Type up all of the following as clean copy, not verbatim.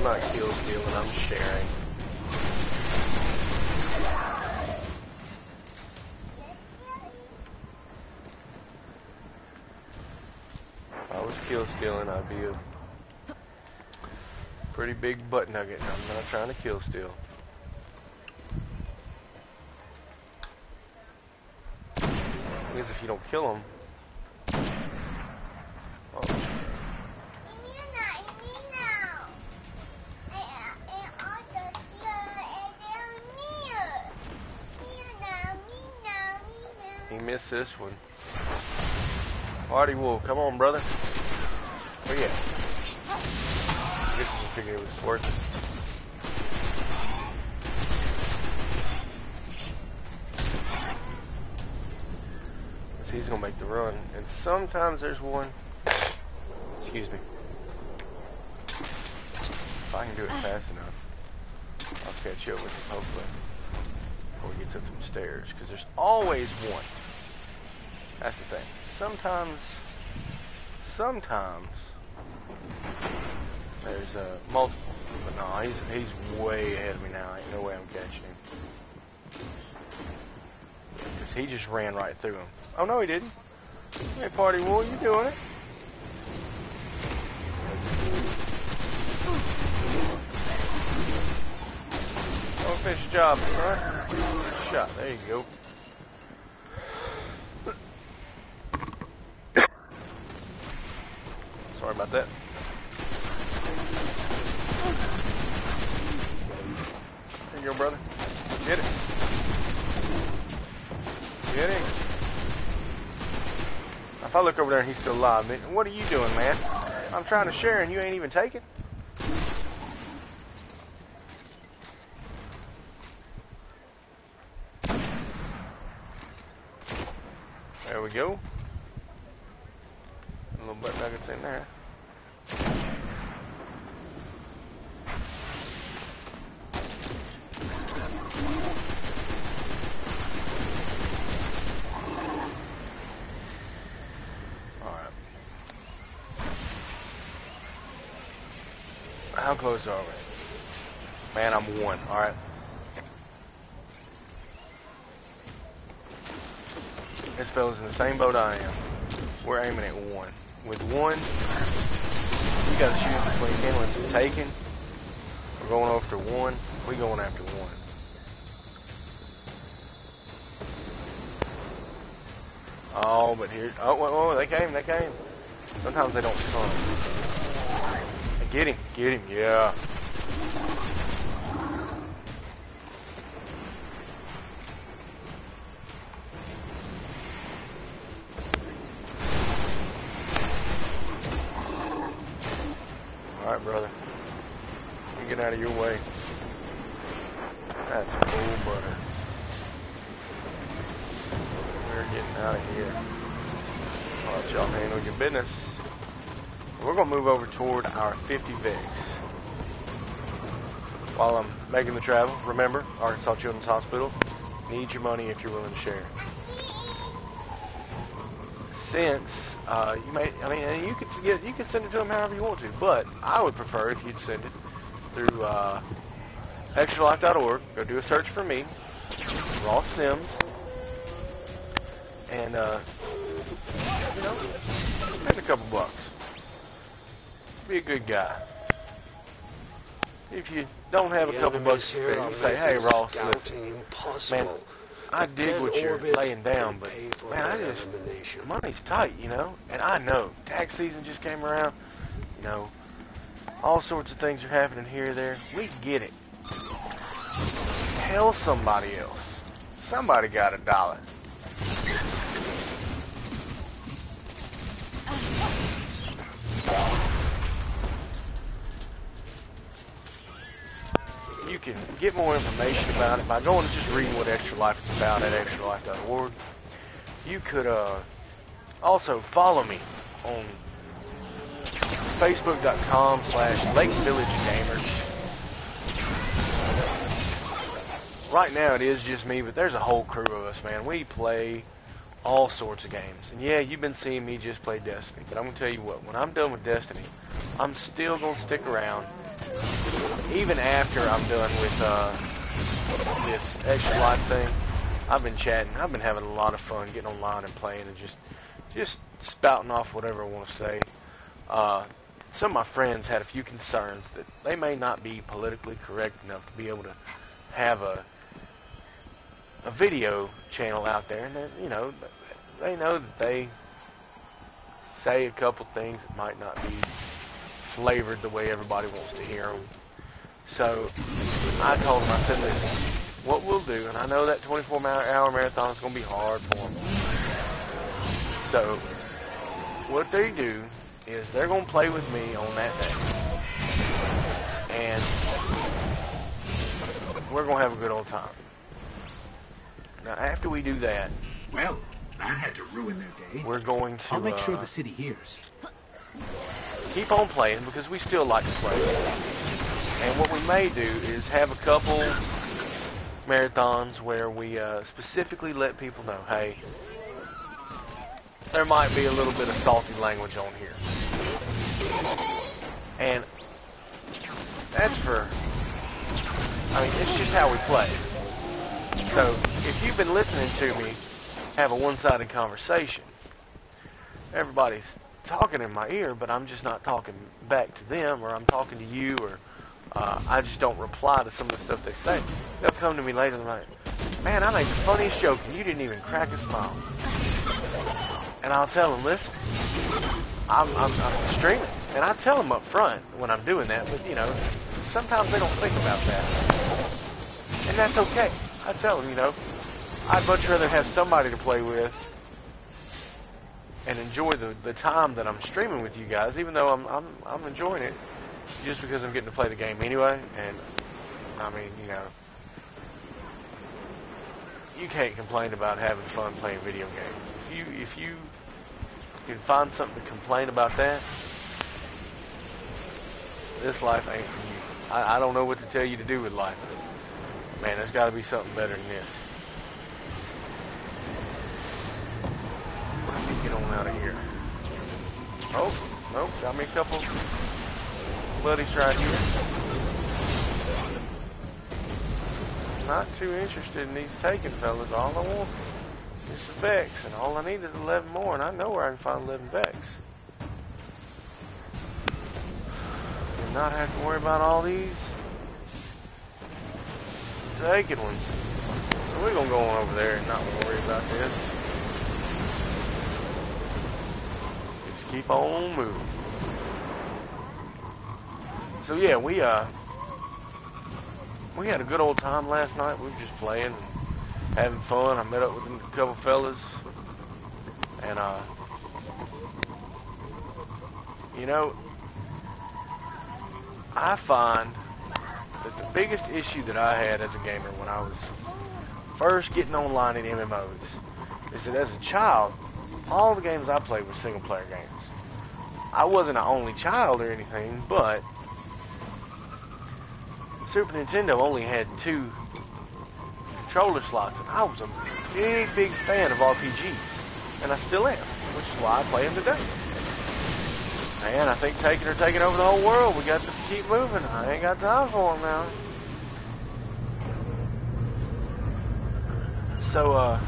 not kill stealing, I'm sharing. If I was kill stealing, I'd be a pretty big butt nugget, and I'm not trying to kill steal. Because if you don't kill them, he missed this one. Hardy Wolf, come on, brother. Where you at? I guess we figured it was worth it. He's gonna make the run, and sometimes there's one. Excuse me. If I can do it fast enough, I'll catch up with him hopefully before he gets up them stairs. Because there's always one. That's the thing. Sometimes there's multiple, but no, he's way ahead of me now. Ain't no way I'm catching him. Because he just ran right through him. Oh, no, he didn't. Hey, Party Wolf, you doing it? Don't finish the job, right? Shot. There you go. Sorry about that. There you go, brother. Get it. Get him. If I look over there and he's still alive, man, what are you doing, man? I'm trying to share and you ain't even taking. There we go. A little butt nuggets in there. How close are we? Man, I'm one. Alright. This fella's in the same boat I am. We're aiming at one. With one, you gotta choose between inlets and taking. We're going after one. We're going after one. Oh, but here. Oh, they came. Sometimes they don't come. Get him, yeah. Alright, brother. You get out of your way. That's cool butter. We're getting out of here. I'll let y'all handle your business. We're going to move over toward our 50 VEX. While I'm making the travel, remember, Arkansas Children's Hospital needs your money if you're willing to share. Since you can send it to them however you want to, but I would prefer if you'd send it through extralife.org. Go do a search for me, Ross Sims, and spend a couple bucks. Be a good guy. If you don't have a couple bucks to spend, you say, hey, Ross, listen, man, I dig what you're laying down, but, man, money's tight, and I know, tax season just came around, all sorts of things are happening here or there. We get it. Tell somebody else. Somebody got $1. You can get more information about it by going and just reading what Extra Life is about at extralife.org. You could also follow me on Facebook.com/Lake Village Gamers. Right now it is just me, but there's a whole crew of us, man. We play all sorts of games. And yeah, you've been seeing me just play Destiny, but I'm going to tell you what, when I'm done with Destiny, I'm still going to stick around even after I'm done with this Extra Life thing, I've been chatting. I've been having a lot of fun getting online and playing and just spouting off whatever I want to say. Some of my friends had a few concerns that they may not be politically correct enough to be able to have a video channel out there, and then, you know, they know that they say a couple things that might not be flavored the way everybody wants to hear them. So I told them, I said, listen, what we'll do, and I know that 24-hour marathon is going to be hard for them. So what they do is they're going to play with me on that day, and we're going to have a good old time. Now, after we do that, well, that had to ruin their day. We're going to. I'll make sure the city hears. Keep on playing because we still like to play. And what we may do is have a couple marathons where we specifically let people know, hey, there might be a little bit of salty language on here. And that's for, I mean, it's just how we play. So if you've been listening to me have a one-sided conversation, everybody's talking in my ear, but I'm just not talking back to them, or I'm talking to you, or I just don't reply to some of the stuff they say. They'll come to me later and like, man, I made the funniest joke and you didn't even crack a smile. And I'll tell them, listen, I'm streaming. And I tell them up front when I'm doing that, but you know, sometimes they don't think about that. And that's okay. I tell them, you know, I'd much rather have somebody to play with and enjoy the time that I'm streaming with you guys, even though I'm enjoying it, just because I'm getting to play the game anyway. And I mean, you know, you can't complain about having fun playing video games. If you can find something to complain about that, this life ain't for you. I don't know what to tell you to do with life. Man, there's got to be something better than this. Let me get on out of here. Oh, nope, got me a couple buddies right here. Not too interested in these taken fellas. All I want is the Vex, and all I need is 11 more, and I know where I can find 11 Vex. And not have to worry about all these taken ones. So we're going to go on over there and not worry about this. Just keep on moving. So yeah, we had a good old time last night. We were just playing and having fun. I met up with a couple fellas, and you know, I find that the biggest issue that I had as a gamer when I was first getting online in MMOs is that as a child, all the games I played were single player games. I wasn't an only child or anything, but Super Nintendo only had 2 controller slots, and I was a big fan of RPGs, and I still am, which is why I play them today. Man, I think taking over the whole world. We got to keep moving. I ain't got time for them now. So, I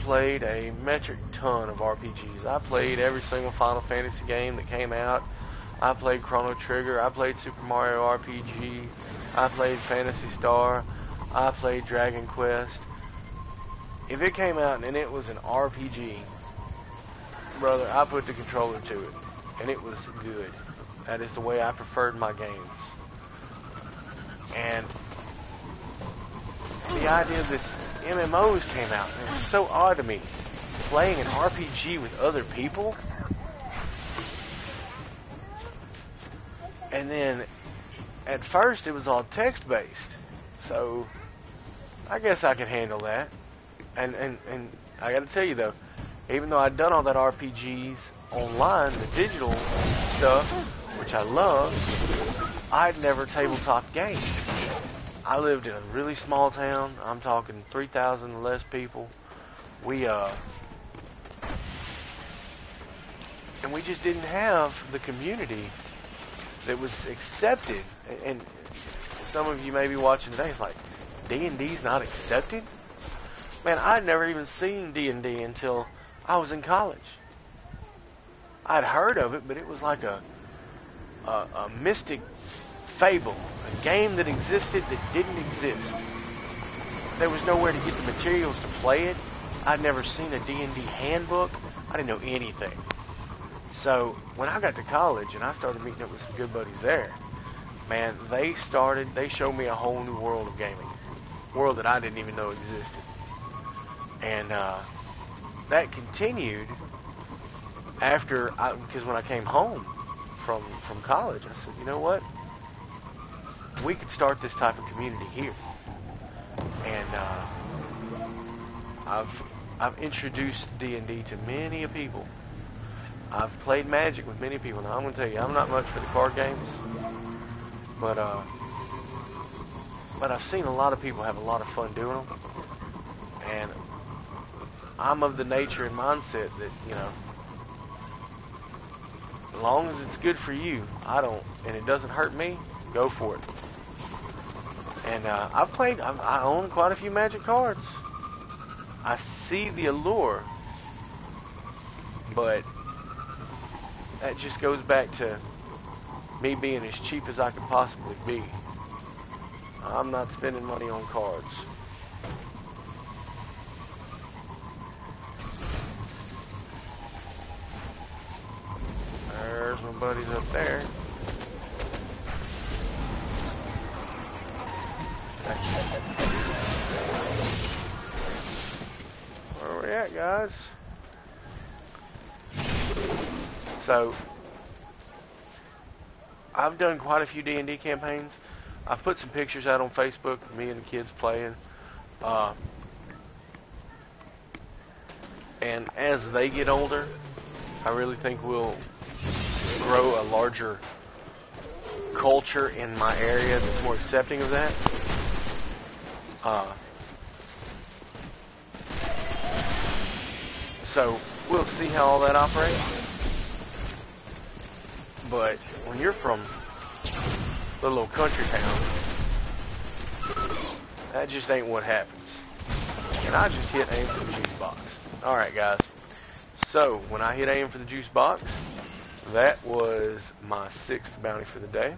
played a metric ton of RPGs. I played every single Final Fantasy game that came out. I played Chrono Trigger. I played Super Mario RPG. I played Phantasy Star. I played Dragon Quest. If it came out and it was an RPG, brother, I put the controller to it, and it was good. That is the way I preferred my games. And the idea that MMOs came out, and it was so odd to me, playing an RPG with other people. And then, at first, it was all text-based, so I guess I could handle that. And I got to tell you though, even though I'd done all that RPGs online, the digital stuff, which I love, I'd never tabletop gamed. I lived in a really small town. I'm talking 3,000 or less people. And we just didn't have the community that was accepted. And some of you may be watching today, it's like, D&D's not accepted? Man, I'd never even seen D&D until I was in college. I'd heard of it, but it was like a mystic fable, a game that existed that didn't exist. There was nowhere to get the materials to play it. I'd never seen a D&D handbook. I didn't know anything. So when I got to college and I started meeting up with some good buddies there, man, they showed me a whole new world of gaming, a world that I didn't even know existed. And that continued after, because when I came home from college, I said, you know what? We could start this type of community here. And I've introduced D&D to many people. I've played Magic with many people. Now I'm going to tell you, I'm not much for the card games, but I've seen a lot of people have a lot of fun doing them. And I'm of the nature and mindset that, you know, as long as it's good for you, and it doesn't hurt me, go for it. And I own quite a few Magic cards. I see the allure, but that just goes back to me being as cheap as I could possibly be. I'm not spending money on cards. There's my buddies up there. Where are we at, guys? So, I've done quite a few D&D campaigns. I've put some pictures out on Facebook of me and the kids playing. And as they get older, I really think we'll grow a larger culture in my area that's more accepting of that. So we'll see how all that operates. But when you're from a little old country town, that just ain't what happens. And I just hit aim for the juice box. Alright, guys. So when I hit aim for the juice box, that was my 6th bounty for the day.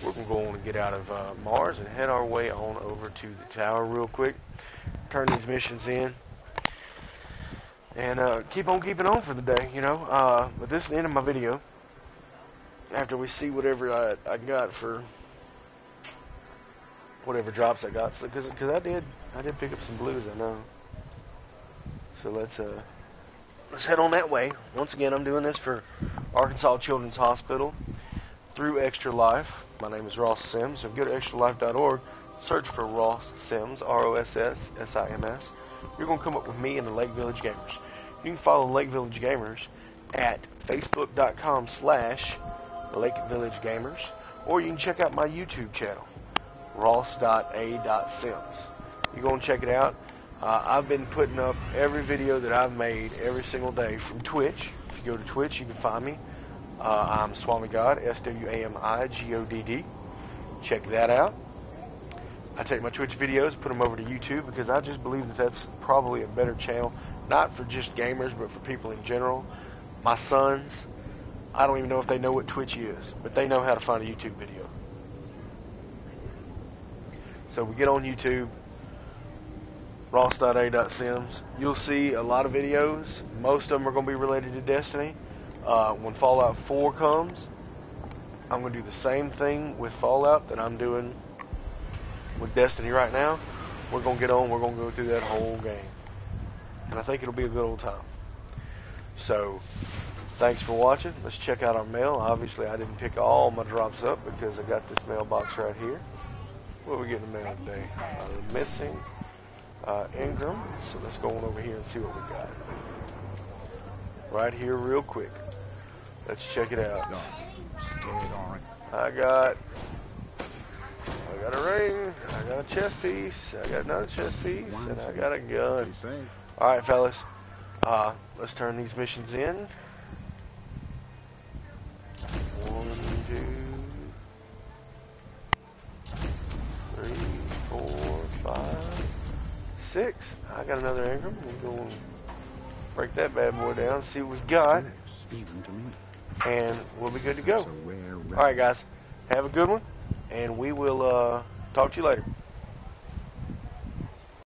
We're going to go on and get out of Mars and head our way on over to the tower real quick. Turn these missions in. And keep on keeping on for the day, you know. But this is the end of my video. After we see whatever I got for whatever drops I got. Because I did pick up some blues, I know. So let's head on that way. Once again, I'm doing this for Arkansas Children's Hospital through Extra Life. My name is Ross Sims. So go to extralife.org, search for Ross Sims, ROSSSIMS. You're going to come up with me and the Lake Village Gamers. You can follow Lake Village Gamers at facebook.com/Lake Village Gamers, or you can check out my YouTube channel, ross.a.sims. You go and check it out. I've been putting up every video that I've made every single day from Twitch. If you go to Twitch, you can find me. I'm SwamiGodd, SWAMIGODD. Check that out. I take my Twitch videos, put them over to YouTube, because I just believe that that's probably a better channel, not for just gamers, but for people in general. My sons, I don't even know if they know what Twitch is, but they know how to find a YouTube video. So we get on YouTube, ross.a.sims. You'll see a lot of videos. Most of them are going to be related to Destiny. When Fallout 4 comes, I'm going to do the same thing with Fallout that I'm doing with Destiny right now. We're going to get on, we're going to go through that whole game. And I think it'll be a good old time. So, thanks for watching. Let's check out our mail. Obviously, I didn't pick all my drops up because I got this mailbox right here. What are we getting in the mail today? Missing Ingram. So let's go on over here and see what we got. Right here real quick. Let's check it out. I got a ring, I got a chest piece, I got another chest piece, and I got a gun. Alright, fellas. Let's turn these missions in. 1, 2... 6. I got another Ingram. We'll go and break that bad boy down, see what we got, even to me. and we'll be good to go. All right, guys. Have a good one, and we will talk to you later.